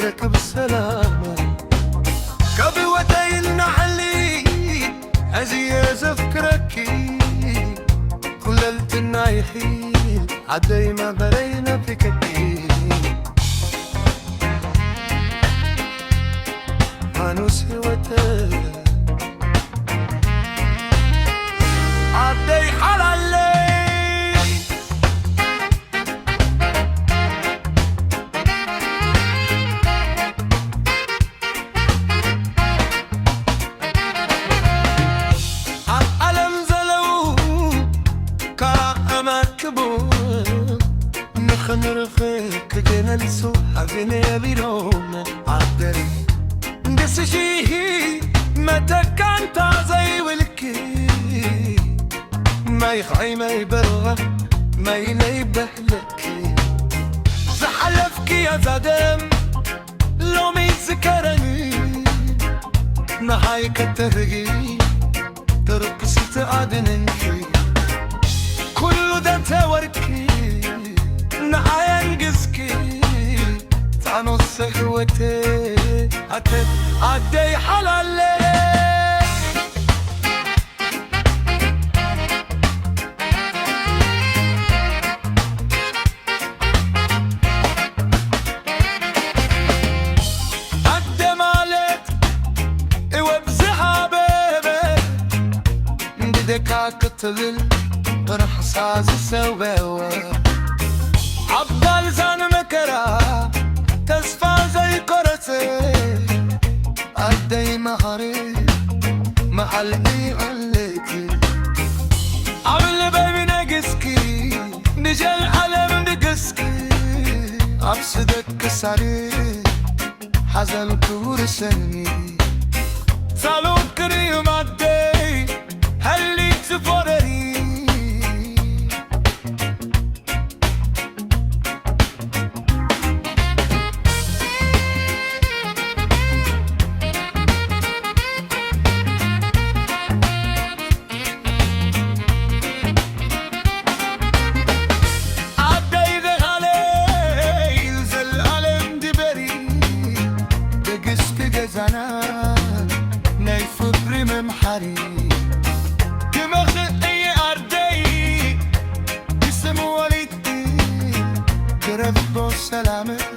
أفتكرك بسلامة كبوتي النحلي أزيز أفكرك كللت النايحين عدي ما برينا بكتي فانوس هوتك عدي حلالي عالم زلو كأماكبو نخنرخك جنالسو حبيني بيروم عالدري دسشي متى كانت زي والكي ما يخعي ما يبرغ ما ينيبه لك زحلفك يا زادم لو ميذكرني نهايك الترقي ترقص تعدننكي كل ده توركي نهاية نقزكي تعنص هوتي حتى عدي حلالي كتغل رح صاز سواوا عبدال زان مكرا تصفى زي كرسي عدي مهري محلقي عليكي عمل بيبي نقسكي نجي العالم نقسكي عبسدك كسري حزن كورسني صالو كريم عدي هلي تفرري عدي غالي ينزل علم دبري دقست جزانا نيفبري ممحري سلامة